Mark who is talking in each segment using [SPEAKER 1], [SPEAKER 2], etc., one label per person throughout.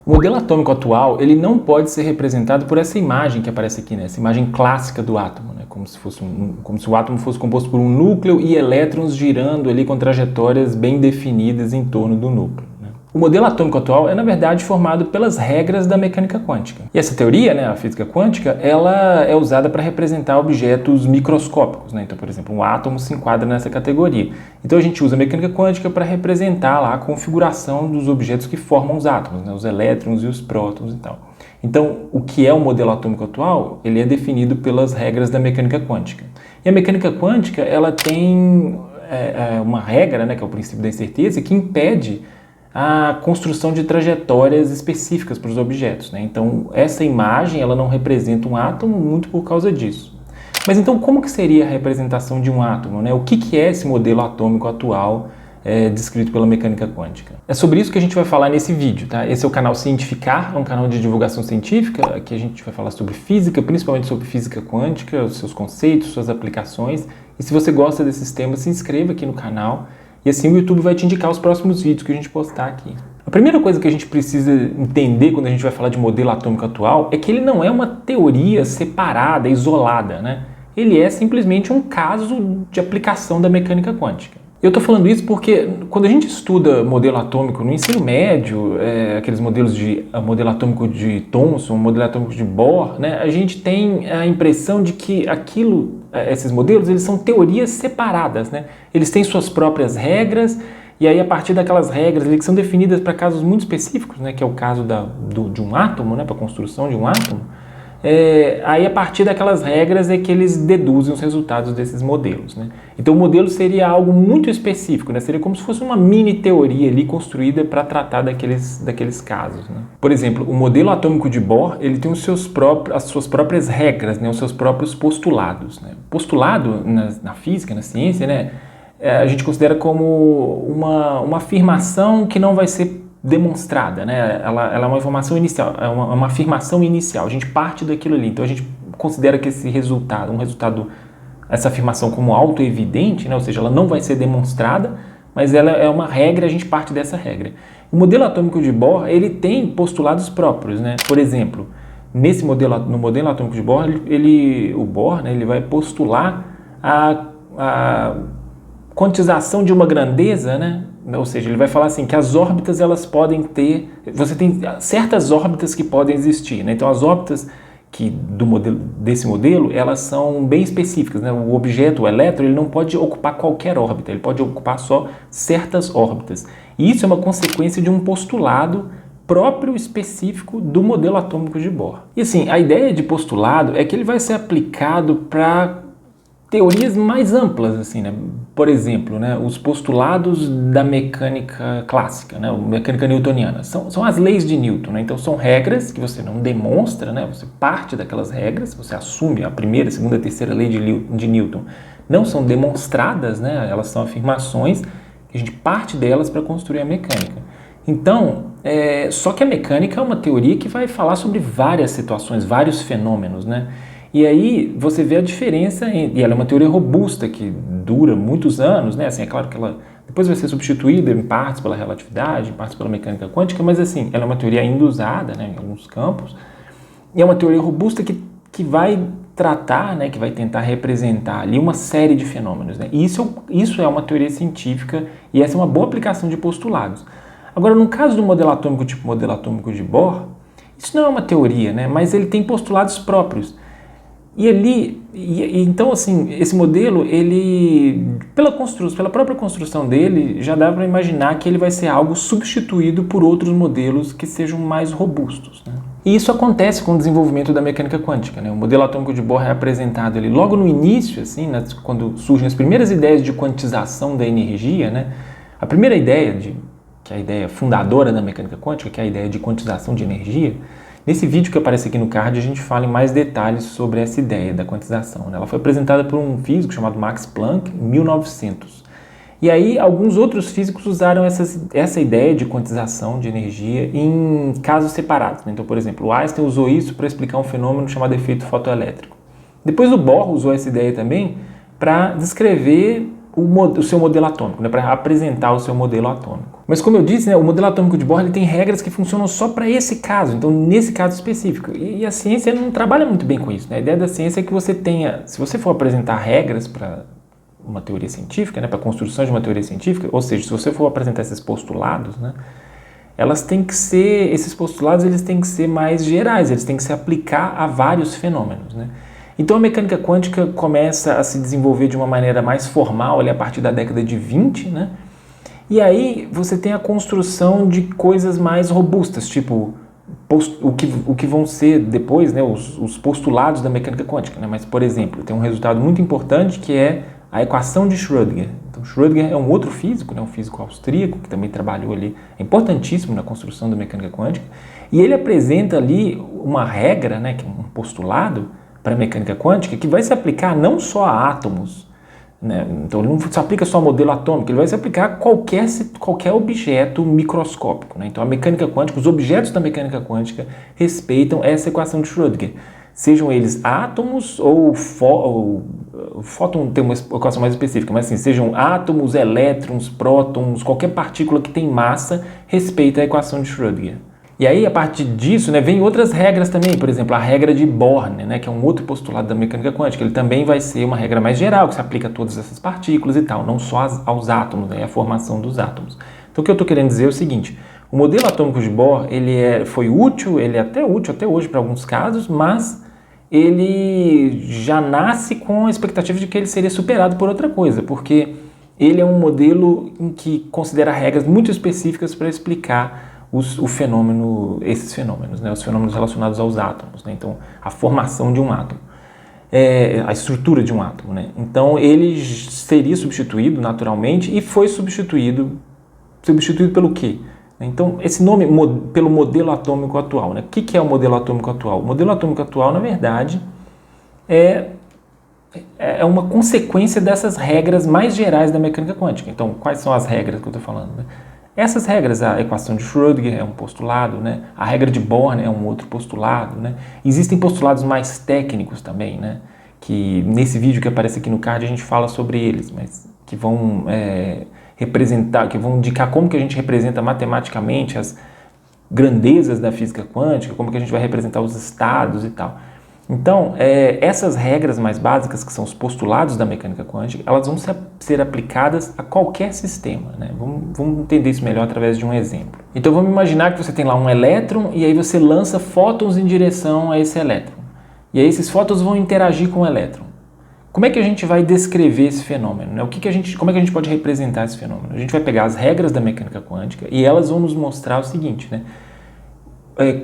[SPEAKER 1] O modelo atômico atual, ele não pode ser representado por essa imagem que aparece aqui, né? Essa imagem clássica do átomo, né? Como se o átomo fosse composto por um núcleo e elétrons girando ali com trajetórias bem definidas em torno do núcleo, né? O modelo atômico atual é, na verdade, formado pelas regras da mecânica quântica. E essa teoria, né, a física quântica, ela é usada para representar objetos microscópicos, né? Então, por exemplo, um átomo se enquadra nessa categoria. Então, a gente usa a mecânica quântica para representar lá a configuração dos objetos que formam os átomos, né? Os elétrons e os prótons e tal. Então, o que é o modelo atômico atual? Ele é definido pelas regras da mecânica quântica. E a mecânica quântica, ela tem uma regra, né, que é o princípio da incerteza, que impede a construção de trajetórias específicas para os objetos, né? Então, essa imagem ela não representa um átomo muito por causa disso. Mas então, como que seria a representação de um átomo, né? O que é esse modelo atômico atual descrito pela mecânica quântica? É sobre isso que a gente vai falar nesse vídeo, tá? Esse é o canal Cientificar, é um canal de divulgação científica, aqui a gente vai falar sobre física, principalmente sobre física quântica, os seus conceitos, suas aplicações. E se você gosta desses temas, se inscreva aqui no canal. E assim o YouTube vai te indicar os próximos vídeos que a gente postar aqui. A primeira coisa que a gente precisa entender quando a gente vai falar de modelo atômico atual é que ele não é uma teoria separada, isolada, né? Ele é simplesmente um caso de aplicação da mecânica quântica. Eu estou falando isso porque quando a gente estuda modelo atômico no ensino médio, aqueles modelos de modelo atômico de Thomson, modelo atômico de Bohr, né, a gente tem a impressão de que esses modelos eles são teorias separadas, né? Eles têm suas próprias regras e aí a partir daquelas regras que são definidas para casos muito específicos, né, que é o caso de um átomo, né, para a construção de um átomo, aí a partir daquelas regras é que eles deduzem os resultados desses modelos, né? Então o modelo seria algo muito específico, né? Seria como se fosse uma mini teoria ali construída para tratar daqueles casos, né? Por exemplo, o modelo atômico de Bohr ele tem as suas próprias regras, né? Os seus próprios postulados, né? Postulado na física, na ciência, né? A gente considera como uma afirmação que não vai ser demonstrada, né? Ela é uma informação inicial, é uma afirmação inicial. A gente parte daquilo ali. Então a gente considera que esse resultado, essa afirmação como autoevidente, né? Ou seja, ela não vai ser demonstrada, mas ela é uma regra, a gente parte dessa regra. O modelo atômico de Bohr, ele tem postulados próprios, né? Por exemplo, no modelo atômico de Bohr, o Bohr, né, ele vai postular a quantização de uma grandeza, né? Ou seja, ele vai falar assim que as órbitas elas podem ter, você tem certas órbitas que podem existir, né? Então as órbitas desse modelo elas são bem específicas, né? O objeto, o elétron, ele não pode ocupar qualquer órbita, ele pode ocupar só certas órbitas. E isso é uma consequência de um postulado próprio específico do modelo atômico de Bohr. E assim, a ideia de postulado é que ele vai ser aplicado para teorias mais amplas, assim, né? Por exemplo, né, os postulados da mecânica clássica, né, mecânica newtoniana, são as leis de Newton, né? Então são regras que você não demonstra, né? Você parte daquelas regras, você assume a primeira, a segunda, a terceira lei de Newton, não são demonstradas, né? Elas são afirmações que a gente parte delas para construir a mecânica. Então, só que a mecânica é uma teoria que vai falar sobre várias situações, vários fenômenos, né? E aí você vê a diferença, e ela é uma teoria robusta que dura muitos anos, né? Assim, é claro que ela depois vai ser substituída em partes pela relatividade, em partes pela mecânica quântica, mas assim, ela é uma teoria ainda usada, né, em alguns campos, e é uma teoria robusta que vai tratar, né, que vai tentar representar ali uma série de fenômenos, né? E isso é uma teoria científica e essa é uma boa aplicação de postulados. Agora, no caso do modelo atômico tipo modelo atômico de Bohr, isso não é uma teoria, né, mas ele tem postulados próprios. Então assim, esse modelo, ele, pela própria construção dele, já dá para imaginar que ele vai ser algo substituído por outros modelos que sejam mais robustos, né? E isso acontece com o desenvolvimento da mecânica quântica, né? O modelo atômico de Bohr é apresentado ali logo no início, assim, né, quando surgem as primeiras ideias de quantização da energia, né? A primeira ideia, que é a ideia fundadora da mecânica quântica, que é a ideia de quantização de energia. Nesse vídeo que aparece aqui no card, a gente fala em mais detalhes sobre essa ideia da quantização, né? Ela foi apresentada por um físico chamado Max Planck em 1900. E aí, alguns outros físicos usaram essa ideia de quantização de energia em casos separados, né? Então, por exemplo, o Einstein usou isso para explicar um fenômeno chamado efeito fotoelétrico. Depois o Bohr usou essa ideia também para descrever o seu modelo atômico, né, para apresentar o seu modelo atômico. Mas como eu disse, né, o modelo atômico de Bohr ele tem regras que funcionam só para esse caso, então nesse caso específico. E a ciência não trabalha muito bem com isso, né? A ideia da ciência é que você tenha, se você for apresentar regras para uma teoria científica, né, para a construção de uma teoria científica, ou seja, se você for apresentar esses postulados, né, elas têm que ser, esses postulados eles têm que ser mais gerais, eles têm que se aplicar a vários fenômenos, né? Então a mecânica quântica começa a se desenvolver de uma maneira mais formal ali a partir da década de 20, né? E aí você tem a construção de coisas mais robustas, tipo o que vão ser depois, né, os postulados da mecânica quântica, né? Mas, por exemplo, tem um resultado muito importante que é a equação de Schrödinger. Então, Schrödinger é um outro físico, né, um físico austríaco que também trabalhou ali, é importantíssimo na construção da mecânica quântica, e ele apresenta ali uma regra, né, que é um postulado para a mecânica quântica que vai se aplicar não só a átomos, né? Então ele não se aplica só ao modelo atômico, ele vai se aplicar a qualquer objeto microscópico, né? Então a mecânica quântica, os objetos da mecânica quântica respeitam essa equação de Schrödinger, sejam eles átomos ou o fóton tem uma equação mais específica, mas assim, sejam átomos, elétrons, prótons, qualquer partícula que tem massa respeita a equação de Schrödinger. E aí, a partir disso, né, vem outras regras também, por exemplo, a regra de Born, né, que é um outro postulado da mecânica quântica, ele também vai ser uma regra mais geral, que se aplica a todas essas partículas e tal, não só aos átomos, né, a formação dos átomos. Então, o que eu estou querendo dizer é o seguinte, o modelo atômico de Bohr, foi útil, ele é até útil até hoje para alguns casos, mas ele já nasce com a expectativa de que ele seria superado por outra coisa, porque ele é um modelo em que considera regras muito específicas para explicar esses fenômenos, né, os fenômenos relacionados aos átomos, né, então a formação de um átomo, a estrutura de um átomo, né, então ele seria substituído naturalmente e foi substituído pelo quê? Então esse nome pelo modelo atômico atual, né, o que é o modelo atômico atual? O modelo atômico atual, na verdade, é uma consequência dessas regras mais gerais da mecânica quântica. Então quais são as regras que eu estou falando, né? Essas regras, a equação de Schrödinger é um postulado, né? A regra de Born é um outro postulado, né? Existem postulados mais técnicos também, né? Que nesse vídeo que aparece aqui no card a gente fala sobre eles, mas que vão representar, que vão indicar como que a gente representa matematicamente as grandezas da física quântica, como que a gente vai representar os estados e tal. Então, essas regras mais básicas, que são os postulados da mecânica quântica, elas vão ser aplicadas a qualquer sistema, né? Vamos entender isso melhor através de um exemplo. Então, vamos imaginar que você tem lá um elétron e aí você lança fótons em direção a esse elétron. E aí esses fótons vão interagir com o elétron. Como é que a gente vai descrever esse fenômeno, né? Como é que a gente pode representar esse fenômeno? A gente vai pegar as regras da mecânica quântica e elas vão nos mostrar o seguinte, né?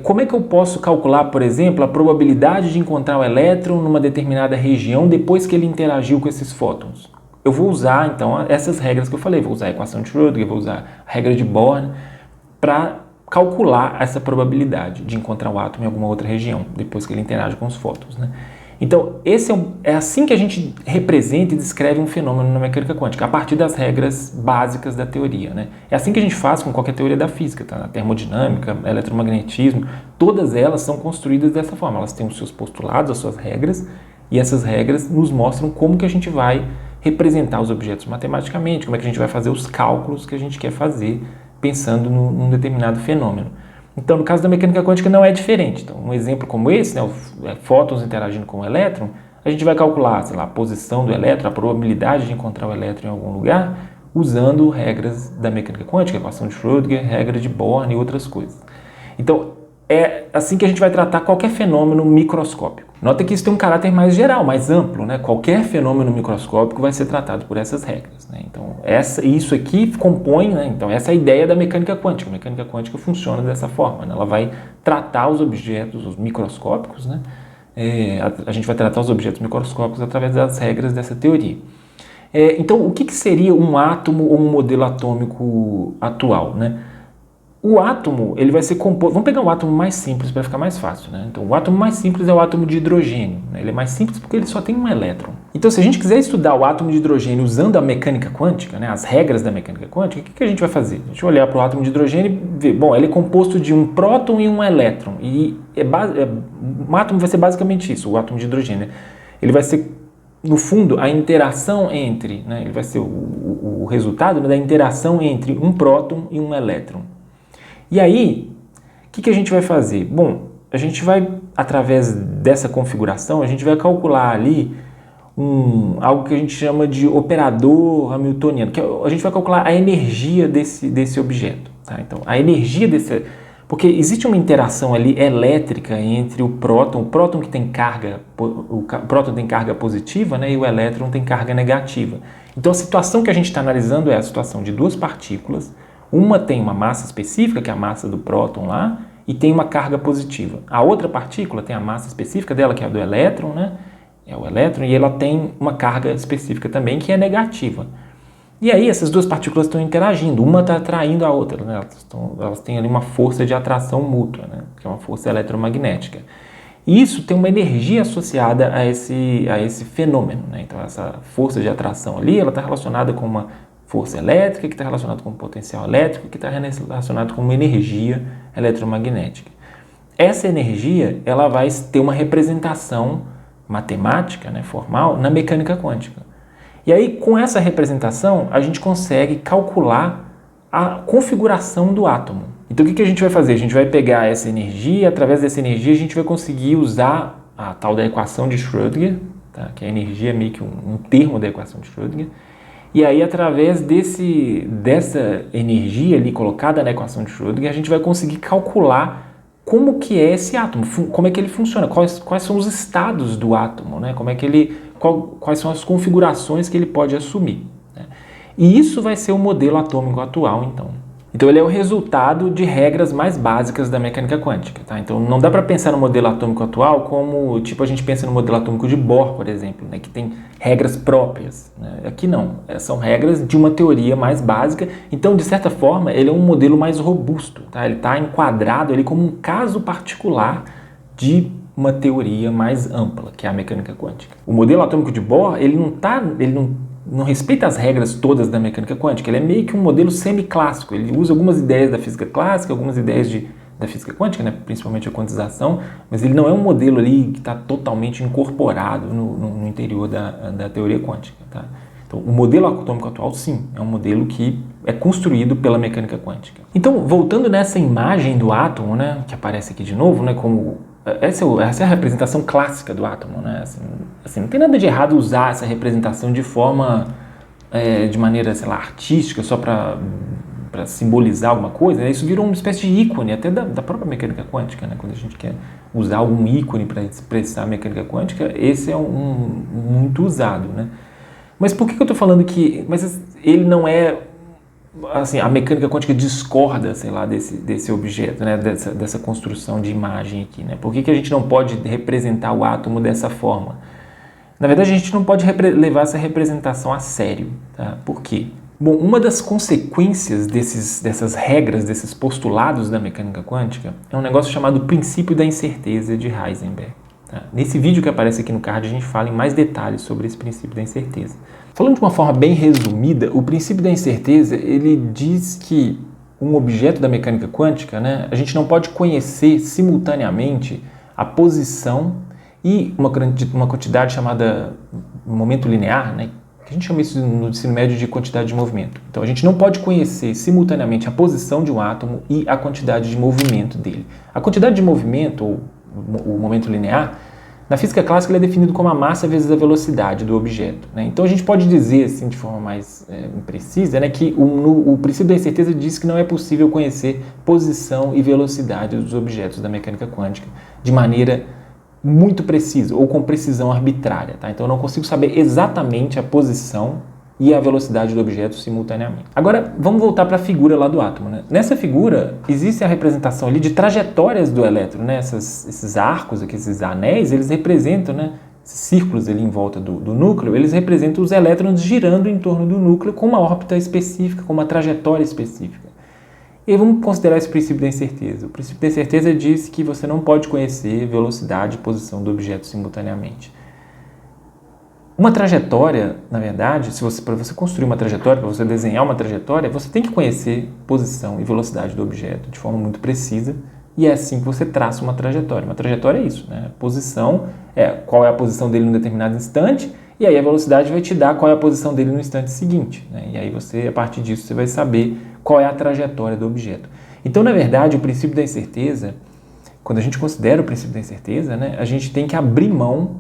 [SPEAKER 1] Como é que eu posso calcular, por exemplo, a probabilidade de encontrar o elétron numa determinada região depois que ele interagiu com esses fótons? Eu vou usar, então, essas regras que eu falei. Vou usar a equação de Schrödinger, vou usar a regra de Born para calcular essa probabilidade de encontrar o átomo em alguma outra região depois que ele interage com os fótons, né? Então, é assim que a gente representa e descreve um fenômeno na mecânica quântica, a partir das regras básicas da teoria, né? É assim que a gente faz com qualquer teoria da física, tá? A termodinâmica, eletromagnetismo, todas elas são construídas dessa forma. Elas têm os seus postulados, as suas regras, e essas regras nos mostram como que a gente vai representar os objetos matematicamente, como é que a gente vai fazer os cálculos que a gente quer fazer pensando num determinado fenômeno. Então, no caso da mecânica quântica não é diferente. Então, um exemplo como esse, né, fótons interagindo com o elétron, a gente vai calcular, sei lá, a posição do elétron, a probabilidade de encontrar o elétron em algum lugar, usando regras da mecânica quântica, equação de Schrödinger, regra de Born e outras coisas. Então, é assim que a gente vai tratar qualquer fenômeno microscópico. Nota que isso tem um caráter mais geral, mais amplo, né? Qualquer fenômeno microscópico vai ser tratado por essas regras, né? Então, isso aqui compõe, né? Então, essa é a ideia da mecânica quântica. A mecânica quântica funciona dessa forma, né? Ela vai tratar os objetos, os microscópicos, né? A gente vai tratar os objetos microscópicos através das regras dessa teoria. Então, o que seria um átomo ou um modelo atômico atual, né? O átomo, ele vai ser composto... Vamos pegar um átomo mais simples para ficar mais fácil, né? Então, o átomo mais simples é o átomo de hidrogênio, né? Ele é mais simples porque ele só tem um elétron. Então, se a gente quiser estudar o átomo de hidrogênio usando a mecânica quântica, né, as regras da mecânica quântica, o que a gente vai fazer? A gente vai olhar para o átomo de hidrogênio e ver, bom, ele é composto de um próton e um elétron. E um átomo vai ser basicamente isso, o átomo de hidrogênio. Ele vai ser no fundo, a interação entre, né, ele vai ser o resultado, né, da interação entre um próton e um elétron. E aí, o que a gente vai fazer? Bom, a gente vai, através dessa configuração, a gente vai calcular ali algo que a gente chama de operador hamiltoniano, que a gente vai calcular a energia desse objeto. Tá? Então, a energia desse... Porque existe uma interação ali elétrica entre o próton que tem carga, o próton tem carga positiva, né, e o elétron tem carga negativa. Então a situação que a gente está analisando é a situação de duas partículas, uma tem uma massa específica, que é a massa do próton lá, e tem uma carga positiva. A outra partícula tem a massa específica dela, que é a do elétron, né, é o elétron, e ela tem uma carga específica também, que é negativa. E aí essas duas partículas estão interagindo, uma está atraindo a outra, né? Elas têm ali uma força de atração mútua, né? Que é uma força eletromagnética. E isso tem uma energia associada a esse fenômeno, né? Então essa força de atração ali, ela está relacionada com uma força elétrica, que está relacionada com um potencial elétrico, que está relacionado com uma energia eletromagnética. Essa energia, ela vai ter uma representação matemática, né, formal, na mecânica quântica. E aí, com essa representação, a gente consegue calcular a configuração do átomo. Então, o que a gente vai fazer? A gente vai pegar essa energia, através dessa energia, a gente vai conseguir usar a tal da equação de Schrödinger, tá? Que a energia é meio que um termo da equação de Schrödinger. E aí, através dessa energia ali colocada na equação de Schrödinger, a gente vai conseguir calcular como que é esse átomo, como é que ele funciona, quais são os estados do átomo, né? Quais são as configurações que ele pode assumir. Né? E isso vai ser o modelo atômico atual, então. Então ele é o resultado de regras mais básicas da mecânica quântica. Tá? Então não dá para pensar no modelo atômico atual como tipo a gente pensa no modelo atômico de Bohr, por exemplo, né? Que tem regras próprias. Né? Aqui não, são regras de uma teoria mais básica. Então, de certa forma, ele é um modelo mais robusto. Tá? Ele está enquadrado ali como um caso particular de uma teoria mais ampla, que é a mecânica quântica. O modelo atômico de Bohr, ele não respeita as regras todas da mecânica quântica, ele é meio que um modelo semiclássico, ele usa algumas ideias da física clássica, algumas ideias da física quântica, né, principalmente a quantização, mas ele não é um modelo ali que está totalmente incorporado no interior da teoria quântica. Tá? Então, o modelo atômico atual, sim, é um modelo que é construído pela mecânica quântica. Então, voltando nessa imagem do átomo, né, que aparece aqui de novo, né, como essa é a representação clássica do átomo, né? Assim, não tem nada de errado usar essa representação de forma, de maneira, sei lá, artística, só para simbolizar alguma coisa. Né? Isso virou uma espécie de ícone até da própria mecânica quântica, né? Quando a gente quer usar algum ícone para expressar a mecânica quântica, esse é muito usado, né? Mas por que eu estou falando que... Mas ele não é... Assim, a mecânica quântica discorda, sei lá, desse objeto, né? dessa construção de imagem aqui, né? Por que a gente não pode representar o átomo dessa forma? Na verdade, a gente não pode levar essa representação a sério, tá? Por quê? Bom, uma das consequências dessas regras, desses postulados da mecânica quântica, é um negócio chamado princípio da incerteza de Heisenberg. Tá? Nesse vídeo que aparece aqui no card, a gente fala em mais detalhes sobre esse princípio da incerteza. Falando de uma forma bem resumida, o princípio da incerteza, ele diz que um objeto da mecânica quântica, né, a gente não pode conhecer simultaneamente a posição e uma quantidade chamada momento linear, né, que a gente chama isso no ensino médio de quantidade de movimento. Então a gente não pode conhecer simultaneamente a posição de um átomo e a quantidade de movimento dele. A quantidade de movimento, ou o momento linear, na física clássica ele é definido como a massa vezes a velocidade do objeto. Né? Então a gente pode dizer, assim, de forma mais precisa, né, que o princípio da incerteza diz que não é possível conhecer posição e velocidade dos objetos da mecânica quântica de maneira muito precisa ou com precisão arbitrária. Tá? Então eu não consigo saber exatamente a posição e a velocidade do objeto simultaneamente. Agora, vamos voltar para a figura lá do átomo. Né? Nessa figura, existe a representação ali de trajetórias do elétron. Né? Esses arcos aqui, esses anéis, eles representam, né, esses círculos ali em volta do núcleo, eles representam os elétrons girando em torno do núcleo com uma órbita específica, com uma trajetória específica. E aí vamos considerar esse princípio da incerteza. O princípio da incerteza diz que você não pode conhecer velocidade e posição do objeto simultaneamente. Uma trajetória, na verdade, para você construir uma trajetória, para você desenhar uma trajetória, você tem que conhecer posição e velocidade do objeto de forma muito precisa, e é assim que você traça uma trajetória. Uma trajetória é isso, né? Posição, qual é a posição dele em um determinado instante, e aí a velocidade vai te dar qual é a posição dele no instante seguinte, né? E aí você, a partir disso, você vai saber qual é a trajetória do objeto. Então, na verdade, o princípio da incerteza, quando a gente considera o princípio da incerteza, né, a gente tem que abrir mão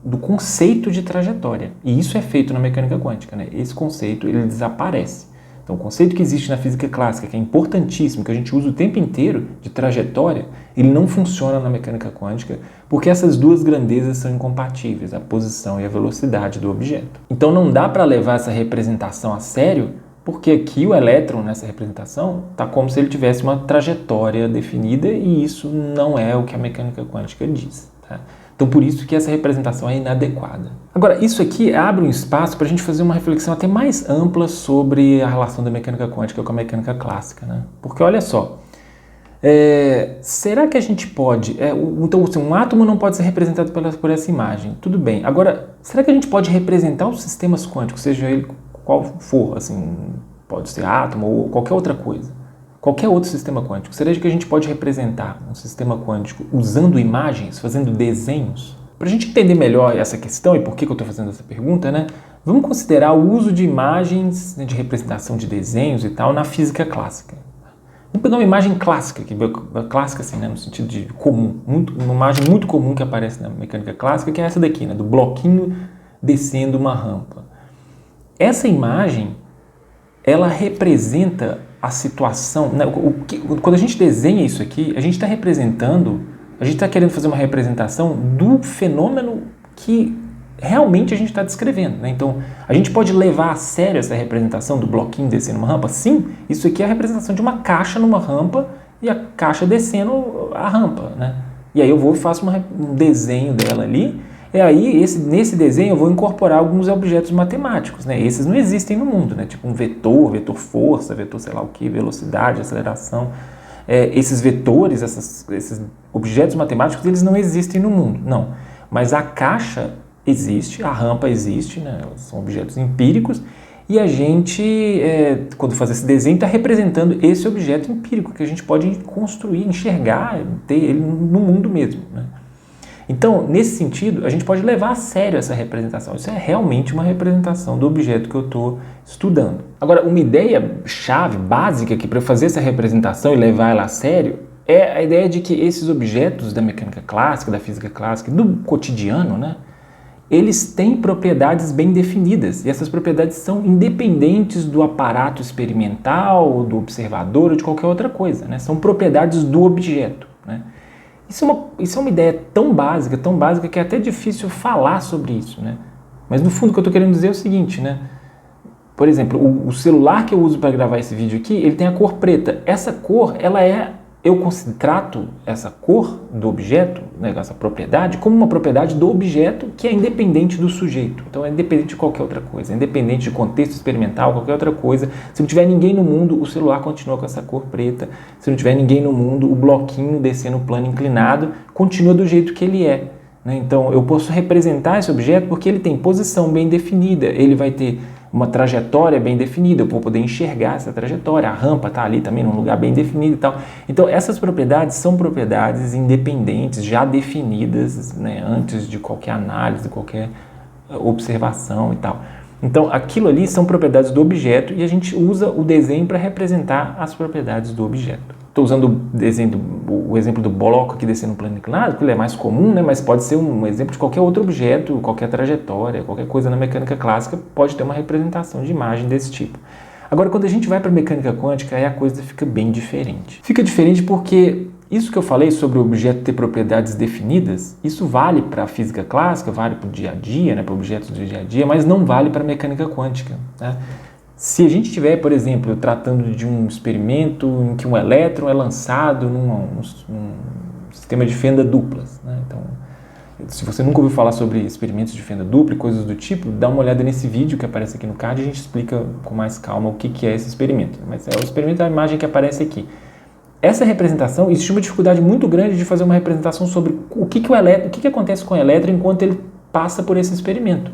[SPEAKER 1] do conceito de trajetória. E isso é feito na mecânica quântica, né? Esse conceito, ele desaparece. Então, o conceito que existe na física clássica, que é importantíssimo, que a gente usa o tempo inteiro, de trajetória, ele não funciona na mecânica quântica, porque essas duas grandezas são incompatíveis, a posição e a velocidade do objeto. Então, não dá para levar essa representação a sério, porque aqui o elétron, nessa representação, está como se ele tivesse uma trajetória definida, e isso não é o que a mecânica quântica diz, tá? Então, por isso que essa representação é inadequada. Agora, isso aqui abre um espaço para a gente fazer uma reflexão até mais ampla sobre a relação da mecânica quântica com a mecânica clássica, né? Porque, olha só, será que a gente pode... então, assim, um átomo não pode ser representado por essa imagem. Tudo bem. Agora, será que a gente pode representar os sistemas quânticos, seja ele qual for, assim, pode ser átomo ou qualquer outra coisa? Qualquer outro sistema quântico. Será que a gente pode representar um sistema quântico usando imagens, fazendo desenhos? Para a gente entender melhor essa questão e por que eu estou fazendo essa pergunta, né? Vamos considerar o uso de imagens, né, de representação de desenhos e tal na física clássica. Vamos pegar uma imagem clássica, clássica assim, né, no sentido de comum, uma imagem muito comum que aparece na mecânica clássica, que é essa daqui, né, do bloquinho descendo uma rampa. Essa imagem, ela representa a situação, né? Quando a gente desenha isso aqui, a gente está representando, a gente está querendo fazer uma representação do fenômeno que realmente a gente está descrevendo, né? Então, a gente pode levar a sério essa representação do bloquinho descendo uma rampa? Sim, isso aqui é a representação de uma caixa numa rampa e a caixa descendo a rampa, né? E aí eu vou e faço um desenho dela ali. E aí, nesse desenho, eu vou incorporar alguns objetos matemáticos, né? Esses não existem no mundo, né? Tipo um vetor força, vetor sei lá o que, velocidade, aceleração. Esses vetores, esses objetos matemáticos, eles não existem no mundo, não. Mas a caixa existe, a rampa existe, né? São objetos empíricos. E a gente, quando faz esse desenho, está representando esse objeto empírico, que a gente pode construir, enxergar, ter ele no mundo mesmo, né? Então, nesse sentido, a gente pode levar a sério essa representação. Isso é realmente uma representação do objeto que eu estou estudando. Agora, uma ideia chave, básica, que para fazer essa representação e levar ela a sério, é a ideia de que esses objetos da mecânica clássica, da física clássica, do cotidiano, né, eles têm propriedades bem definidas. E essas propriedades são independentes do aparato experimental, do observador ou de qualquer outra coisa, né? São propriedades do objeto, né? Isso é uma ideia tão básica que é até difícil falar sobre isso, né? Mas no fundo o que eu estou querendo dizer é o seguinte, né? Por exemplo, o celular que eu uso para gravar esse vídeo aqui, ele tem a cor preta. Essa cor, eu trato essa cor do objeto, né, essa propriedade, como uma propriedade do objeto que é independente do sujeito. Então é independente de qualquer outra coisa, é independente de contexto experimental, qualquer outra coisa. Se não tiver ninguém no mundo, o celular continua com essa cor preta. Se não tiver ninguém no mundo, o bloquinho descendo o plano inclinado continua do jeito que ele é, né? Então eu posso representar esse objeto porque ele tem posição bem definida, ele vai ter uma trajetória bem definida, eu vou poder enxergar essa trajetória, a rampa está ali também num lugar bem definido e tal. Então essas propriedades são propriedades independentes, já definidas, né, antes de qualquer análise, qualquer observação e tal. Então aquilo ali são propriedades do objeto e a gente usa o desenho para representar as propriedades do objeto. Estou usando o exemplo do bloco aqui descendo no plano inclinado, que ele é mais comum, né? Mas pode ser um exemplo de qualquer outro objeto, qualquer trajetória, qualquer coisa na mecânica clássica pode ter uma representação de imagem desse tipo. Agora, quando a gente vai para a mecânica quântica, aí a coisa fica bem diferente. Fica diferente porque isso que eu falei sobre o objeto ter propriedades definidas, isso vale para a física clássica, vale para o dia a dia, né? Para objetos do dia a dia, mas não vale para a mecânica quântica, né? Se a gente estiver, por exemplo, tratando de um experimento em que um elétron é lançado num sistema de fenda duplas, né? Então, se você nunca ouviu falar sobre experimentos de fenda dupla e coisas do tipo, dá uma olhada nesse vídeo que aparece aqui no card e a gente explica com mais calma o que é esse experimento. Mas o experimento é a imagem que aparece aqui. Essa representação, existe uma dificuldade muito grande de fazer uma representação sobre o que acontece com o elétron enquanto ele passa por esse experimento.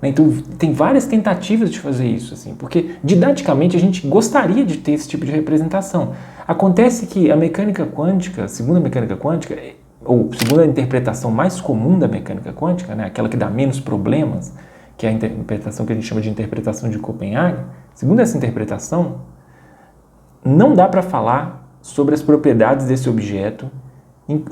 [SPEAKER 1] Então, tem várias tentativas de fazer isso, assim, porque didaticamente a gente gostaria de ter esse tipo de representação. Acontece que a mecânica quântica, segundo a mecânica quântica, ou segundo a interpretação mais comum da mecânica quântica, né, aquela que dá menos problemas, que é a interpretação que a gente chama de interpretação de Copenhague, segundo essa interpretação, não dá para falar sobre as propriedades desse objeto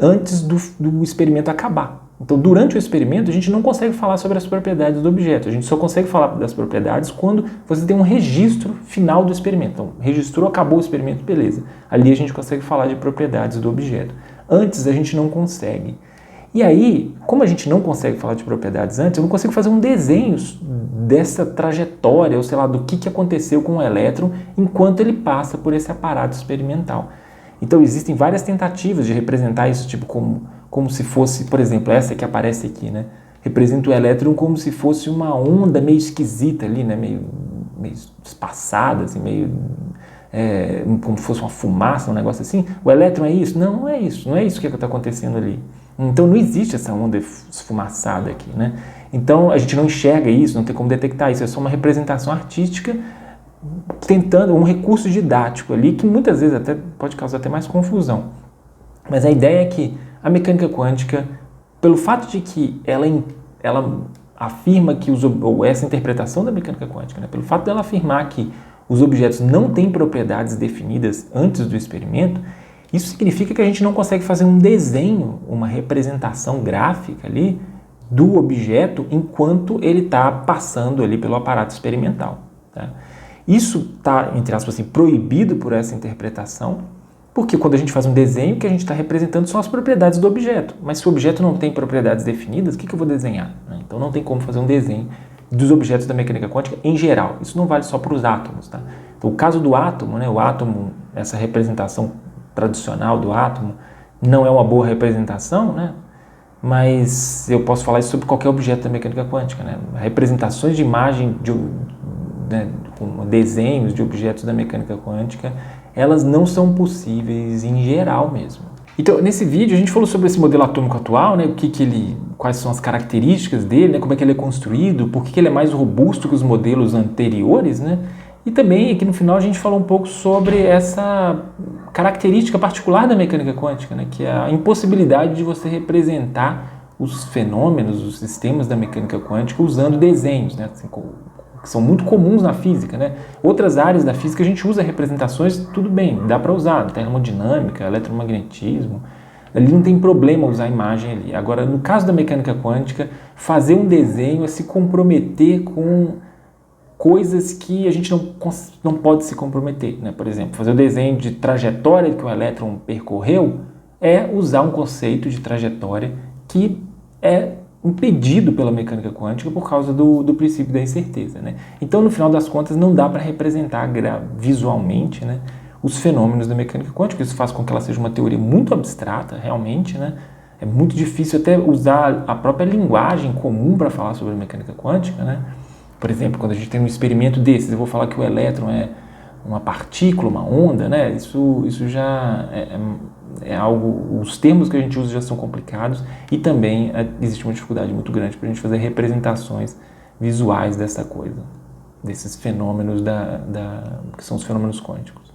[SPEAKER 1] antes do experimento acabar. Então, durante o experimento, a gente não consegue falar sobre as propriedades do objeto. A gente só consegue falar das propriedades quando você tem um registro final do experimento. Então, registrou, acabou o experimento, beleza. Ali a gente consegue falar de propriedades do objeto. Antes, a gente não consegue. E aí, como a gente não consegue falar de propriedades antes, eu não consigo fazer um desenho dessa trajetória, ou sei lá, do que aconteceu com o elétron enquanto ele passa por esse aparato experimental. Então, existem várias tentativas de representar isso, tipo como se fosse, por exemplo, essa que aparece aqui, né? Representa o elétron como se fosse uma onda meio esquisita ali, né? Meio espaçada, assim, meio como se fosse uma fumaça, um negócio assim. O elétron é isso? Não, não é isso. Não é isso que está acontecendo ali. Então, não existe essa onda esfumaçada aqui, né? Então, a gente não enxerga isso, não tem como detectar isso. É só uma representação artística tentando um recurso didático ali que muitas vezes até pode causar até mais confusão. Mas a ideia é que a mecânica quântica, pelo fato de que ela afirma que ou essa interpretação da mecânica quântica, né, pelo fato dela afirmar que os objetos não têm propriedades definidas antes do experimento, isso significa que a gente não consegue fazer um desenho, uma representação gráfica ali do objeto enquanto ele está passando ali pelo aparato experimental. Tá? Isso está, entre aspas, assim, proibido por essa interpretação, porque quando a gente faz um desenho, o que a gente está representando são as propriedades do objeto. Mas se o objeto não tem propriedades definidas, o que eu vou desenhar? Então não tem como fazer um desenho dos objetos da mecânica quântica em geral. Isso não vale só para os átomos. Tá? Então, o caso do átomo, né, o átomo, essa representação tradicional do átomo, não é uma boa representação, né? Mas eu posso falar isso sobre qualquer objeto da mecânica quântica. Né? Representações de imagem, com desenhos de objetos da mecânica quântica, elas não são possíveis em geral mesmo. Então, nesse vídeo a gente falou sobre esse modelo atômico atual, né, quais são as características dele, né, como é que ele é construído, por que ele é mais robusto que os modelos anteriores, né? E também aqui no final a gente falou um pouco sobre essa característica particular da mecânica quântica, né, que é a impossibilidade de você representar os fenômenos, os sistemas da mecânica quântica usando desenhos, né, assim, que são muito comuns na física, né? Outras áreas da física a gente usa representações, tudo bem, dá para usar, termodinâmica, eletromagnetismo, ali não tem problema usar a imagem ali. Agora, no caso da mecânica quântica, fazer um desenho é se comprometer com coisas que a gente não pode se comprometer, né? Por exemplo, fazer o desenho de trajetória que o elétron percorreu é usar um conceito de trajetória que é impedido pela mecânica quântica por causa do princípio da incerteza, né? Então, no final das contas, não dá para representar visualmente, né, os fenômenos da mecânica quântica. Isso faz com que ela seja uma teoria muito abstrata, realmente, né? É muito difícil até usar a própria linguagem comum para falar sobre a mecânica quântica, né? Por exemplo, quando a gente tem um experimento desses, eu vou falar que o elétron é uma partícula, uma onda, né? Isso já é algo, os termos que a gente usa já são complicados e também existe uma dificuldade muito grande para a gente fazer representações visuais dessa coisa, desses fenômenos que são os fenômenos quânticos.